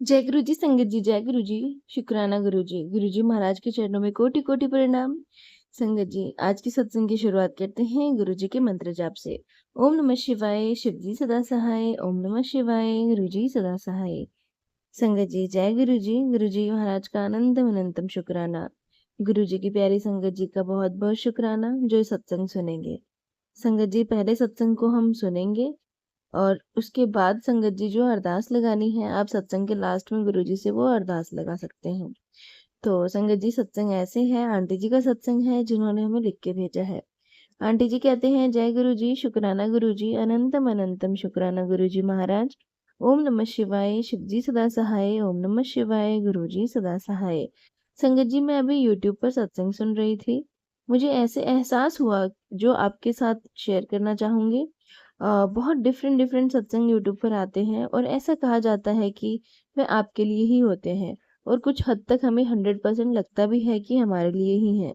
जय गुरु जी, संगत जी, जय गुरु जी। शुक्राना गुरु जी। गुरु जी महाराज के चरणों में कोटि कोटि प्रणाम। संगत जी, आज की सत्संग की शुरुआत करते हैं गुरु जी के मंत्र जाप से। ओम नमः शिवाय, शिव जी सदा सहाय। ओम नमः शिवाय, गुरु जी सदा सहाय। संगत जी, जय गुरु जी। गुरु जी महाराज का अनंत अनंतम शुक्राना। गुरु जी की प्यारी संगत जी का बहुत बहुत शुक्राना जो ये सत्संग सुनेंगे। संगत जी, पहले सत्संग को हम सुनेंगे और उसके बाद संगत जी जो अरदास लगानी है, आप सत्संग के लास्ट में गुरु जी से वो अरदास लगा सकते हैं। तो संगत जी, सत्संग ऐसे है, आंटी जी का सत्संग है जिन्होंने हमें लिख के भेजा है। आंटी जी कहते हैं, जय गुरु जी, शुक्राना गुरु जी, अनंतम अनंतम शुक्राना गुरु जी महाराज। ओम नमः शिवाय, शिव जी सदा सहाय। ओम नमः शिवाय, गुरु जी सदा सहाय। संगत जी, मैं अभी यूट्यूब पर सत्संग सुन रही थी। मुझे ऐसे एहसास हुआ जो आपके साथ शेयर करना चाहूंगी। बहुत डिफरेंट डिफरेंट सत्संग यूट्यूब पर आते हैं और ऐसा कहा जाता है कि वे आपके लिए ही होते हैं, और कुछ हद तक हमें 100% लगता भी है कि हमारे लिए ही है।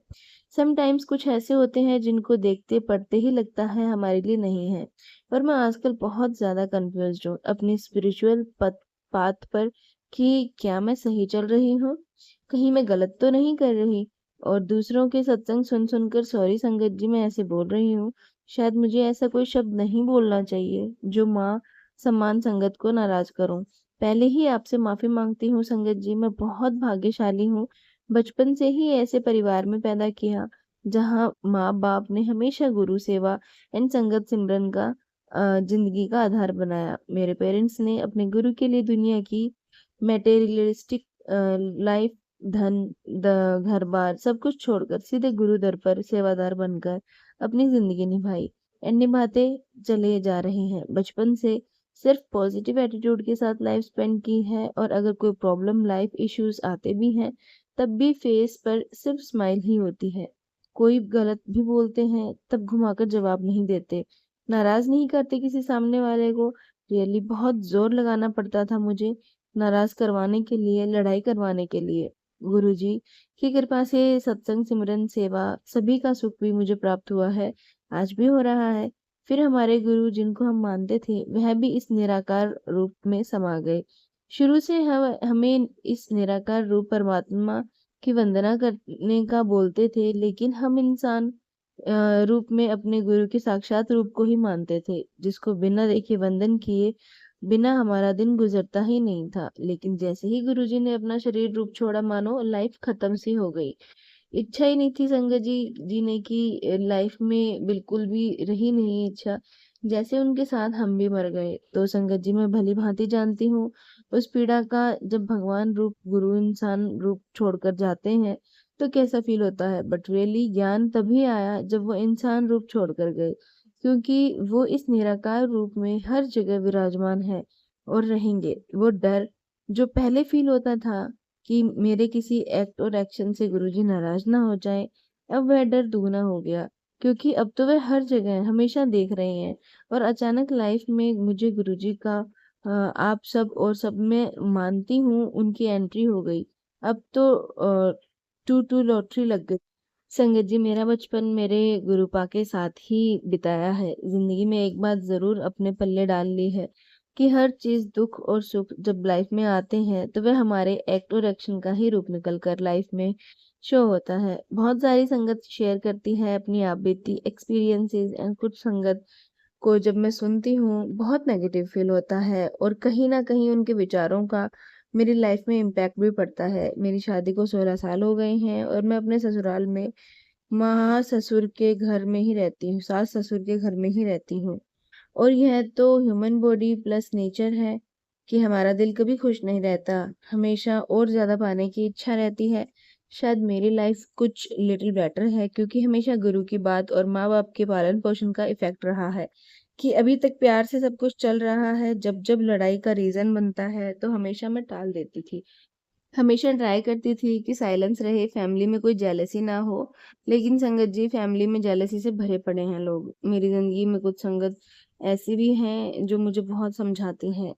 समटाइम्स कुछ ऐसे होते हैं जिनको देखते पढ़ते ही लगता है हमारे लिए नहीं है। पर मैं आजकल बहुत ज़्यादा कंफ्यूज्ड हूँ अपनी स्पिरिचुअल पथ पाथ पर कि क्या मैं सही चल रही हूँ, कहीं मैं गलत तो नहीं कर रही। और दूसरों के सत्संग सुन सुनकर, सॉरी संगत जी मैं ऐसे बोल रही हूँ, शायद मुझे ऐसा कोई शब्द नहीं बोलना चाहिए जो माँ सम्मान संगत को नाराज करूं। पहले ही आपसे माफी मांगती हूँ संगत जी, मैं बहुत भाग्यशाली हूँ। बचपन से ही ऐसे परिवार में पैदा किया जहाँ माँ बाप ने हमेशा गुरु सेवा एंड संगत सिमरन का जिंदगी का आधार बनाया। मेरे पेरेंट्स ने अपने गुरु के लिए दुनिया की मेटेरियलिस्टिक लाइफ, धन, घर बार सब कुछ छोड़कर सीधे गुरु दर पर सेवादार बनकर अपनी जिंदगी निभाई एंड निभाते चले जा रहे हैं। बचपन से सिर्फ पॉजिटिव एटीट्यूड के साथ लाइफ स्पेंड की है, और अगर कोई प्रॉब्लम लाइफ इश्यूज आते भी हैं तब भी फेस पर सिर्फ स्माइल ही होती है। कोई गलत भी बोलते हैं तब घुमाकर जवाब नहीं देते, नाराज नहीं करते किसी सामने वाले को। रियली बहुत जोर लगाना पड़ता था मुझे नाराज करवाने के लिए, लड़ाई करवाने के लिए। गुरुजी की कृपा से सत्संग सिमरन सेवा सभी का सुख भी मुझे प्राप्त हुआ है, आज भी हो रहा है। फिर हमारे गुरु जिनको हम मानते थे वह भी इस निराकार रूप में समा गए। शुरू से हम हमें इस निराकार रूप परमात्मा की वंदना करने का बोलते थे, लेकिन हम इंसान रूप में अपने गुरु के साक्षात रूप को ही मानते थे, जिसको बिना देखे वंदन किए बिना हमारा दिन गुजरता ही नहीं था। लेकिन जैसे ही गुरुजी ने अपना शरीर रूप छोड़ा, मानो लाइफ खत्म सी हो गई। इच्छा ही नहीं थी संगत जी जीने की, लाइफ में बिल्कुल भी रही नहीं इच्छा। जैसे उनके साथ हम भी मर गए। तो संगत जी, मैं भली भांति जानती हूँ उस पीड़ा का, जब भगवान रूप गुरु इंसान रूप छोड़कर जाते हैं तो कैसा फील होता है। बट रियली ज्ञान तभी आया जब वो इंसान रूप छोड़कर गए, क्योंकि वो इस निराकार रूप में हर जगह विराजमान है और रहेंगे। वो डर जो पहले फील होता था कि मेरे किसी एक्ट और एक्शन से गुरुजी नाराज ना हो जाए, अब वह डर दुगना हो गया, क्योंकि अब तो वह हर जगह हमेशा देख रहे हैं। और अचानक लाइफ में मुझे गुरुजी का आप सब और सब में मानती हूँ उनकी एंट्री हो गई। अब तो टू टू लॉटरी लग गई। संगत जी, मेरा बचपन मेरे गुरुपा के साथ ही बिताया है। जिंदगी में एक बात जरूर अपने पल्ले डाल ली है कि हर चीज, दुख और सुख जब लाइफ में आते हैं तो वह हमारे एक्ट और एक्शन का ही रूप निकल कर लाइफ में शो होता है। बहुत सारी संगत शेयर करती है अपनी आप बीती एक्सपीरियंसेस, एंड कुछ संगत को जब मैं सुनती हूँ बहुत नेगेटिव फील होता है, और कहीं ना कहीं उनके विचारों का मेरी लाइफ में इम्पैक्ट भी पड़ता है। मेरी शादी को 16 साल हो गए हैं और मैं अपने ससुराल में माँ ससुर के घर में ही रहती हूँ, सास ससुर के घर में ही रहती हूँ। और यह तो ह्यूमन बॉडी प्लस नेचर है कि हमारा दिल कभी खुश नहीं रहता, हमेशा और ज्यादा पाने की इच्छा रहती है। शायद मेरी लाइफ कुछ लिटिल बेटर है, क्योंकि हमेशा गुरु की बात और माँ बाप के पालन पोषण का इफेक्ट रहा है कि अभी तक प्यार से सब कुछ चल रहा है। जब जब लड़ाई का रीजन बनता है तो हमेशा मैं टाल देती थी, हमेशा ट्राई करती थी कि साइलेंस रहे, फैमिली में कोई जेलसी ना हो। लेकिन संगत जी, फैमिली में जेलसी से भरे पड़े हैं लोग। मेरी जिंदगी में कुछ संगत ऐसी भी हैं जो मुझे बहुत समझाती हैं।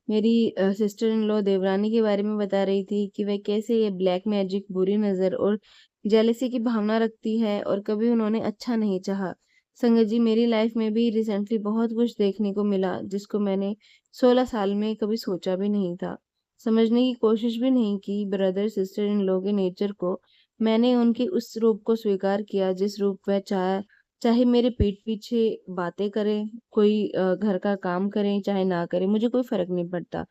मेरी सिस्टर इन लॉ देवरानी के बारे में बता रही थी कि वह कैसे ये ब्लैक मैजिक, बुरी नजर और जेलसी की भावना रखती है, और कभी उन्होंने अच्छा नहीं चाहा। संगत जी, मेरी लाइफ में भी रिसेंटली बहुत कुछ देखने को मिला जिसको मैंने 16 साल में कभी सोचा भी नहीं था। समझने की कोशिश भी नहीं की ब्रदर सिस्टर इन लॉ के नेचर को। मैंने उनके उस रूप को स्वीकार किया जिस रूप वह चाहे मेरे पीठ पीछे बातें करें, कोई घर का काम करें चाहे ना करें, मुझे कोई फ़र्क नहीं पड़ता।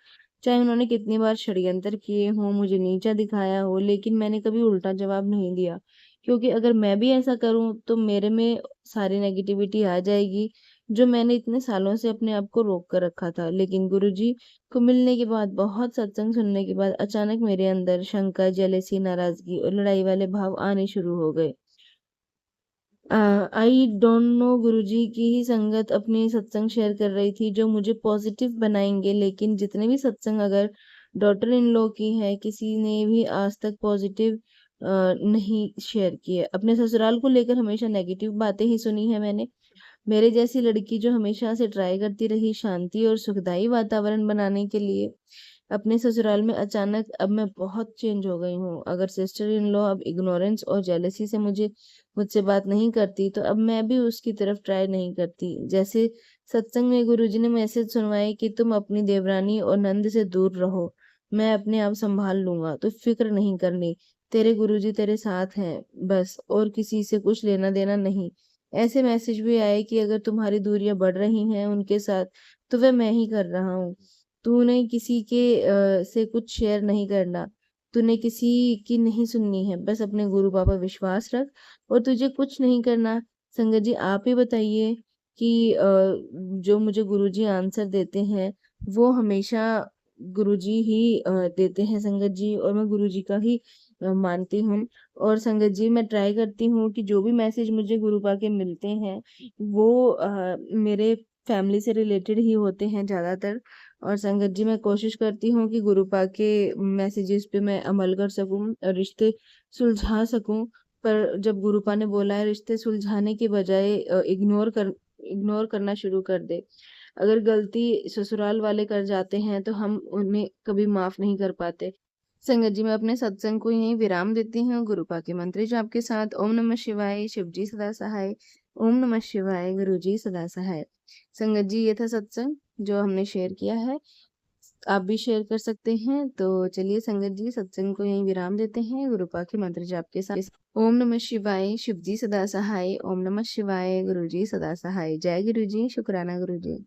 चाहे उन्होंने कितनी बार षड्यंतर किए हों, मुझे नीचा दिखाया हो, लेकिन मैंने कभी उल्टा जवाब नहीं दिया। क्योंकि अगर मैं भी ऐसा करूँ तो मेरे में सारी नेगेटिविटी आ जाएगी, जो मैंने इतने सालों से अपने आप को रोक कर रखा था। लेकिन गुरुजी को मिलने के बाद, बहुत सत्संग सुनने के बाद अचानक मेरे अंदर शंका, जेलसी, नाराज़गी और लड़ाई वाले भाव आने शुरू हो गए। आई डोंट नो गुरुजी की ही संगत अपनी सत्संग शेयर कर रही थी जो मुझे पॉजिटिव बनाएंगे, लेकिन जितने भी सत्संग अगर डॉटर इन लॉ की है, किसी ने भी आज तक पॉजिटिव नहीं शेयर किए। अपने ससुराल को लेकर हमेशा नेगेटिव बातें ही सुनी है मैंने। मेरे जैसी लड़की जो हमेशा से ट्राई करती रही शांति और सुखदायी वातावरण बनाने के लिए, अपने ससुराल में अचानक अब मैं बहुत चेंज हो गई हूँ। अगर सिस्टर इन लॉ अब इग्नोरेंस और जेलसी से मुझसे बात नहीं करती, तो अब मैं भी उसकी तरफ ट्राई नहीं करती। जैसे सत्संग में गुरुजी ने मैसेज सुनवाए कि तुम अपनी देवरानी और नंद से दूर रहो, मैं अपने आप संभाल लूंगा, तो फिक्र नहीं करनी, तेरे गुरुजी तेरे साथ हैं, बस, और किसी से कुछ लेना देना नहीं। ऐसे मैसेज भी आए कि अगर तुम्हारी दूरियां बढ़ रही हैं उनके साथ, तो वह मैं ही कर रहा हूँ। तूने किसी के से कुछ शेयर नहीं करना, तूने किसी की नहीं सुननी है, बस अपने गुरु बाबा विश्वास रख, और तुझे कुछ नहीं करना। संगत जी आप ही बताइए कि जो मुझे गुरुजी आंसर देते हैं वो हमेशा गुरुजी ही देते हैं संगत जी, और मैं गुरुजी का ही मानती हूँ। और संगत जी मैं ट्राई करती हूँ कि जो भी मैसेज मुझे गुरुपा के मिलते हैं वो मेरे फैमिली से रिलेटेड ही होते हैं ज़्यादातर। और संगत जी मैं कोशिश करती हूँ कि गुरुपा के मैसेजेस पे मैं अमल कर सकूँ और रिश्ते सुलझा सकूँ। पर जब गुरुपा ने बोला है रिश्ते सुलझाने के बजाय इग्नोर करना शुरू कर दे। अगर गलती ससुराल वाले कर जाते हैं तो हम उन्हें कभी माफ नहीं कर पाते। संगत जी मैं अपने सत्संग को यहीं विराम देती हूँ गुरुपा के मंत्र जाप के साथ। ओम नमः शिवाय, शिव जी सदा सहाय। ओम नमः शिवाय, गुरु जी सदा सहाय। संगत जी ये था सत्संग जो हमने शेयर किया है, आप भी शेयर कर सकते हैं। तो चलिए संगत जी सत्संग को यहीं विराम देते हैं गुरुपा के मंत्र जाप के साथ। ओम नमः शिवाय, शिव जी सदा सहाय। ओम नमः शिवाय, गुरु जी सदा सहाय। जय गुरु जी, शुक्राना गुरु जी।